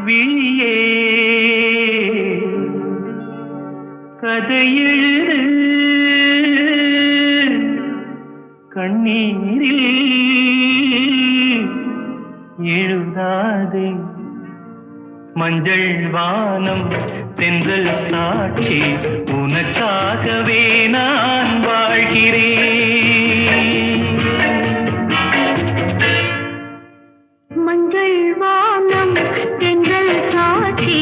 விழியே கதை எழுது கண்ணீரில் எழுதாதே மஞ்சள் வானம் தென்றல் சாட்சி உனக்காகவே நான் வாழ்கிறேன் மஞ்சள் வானம் தென்றல் சாட்சி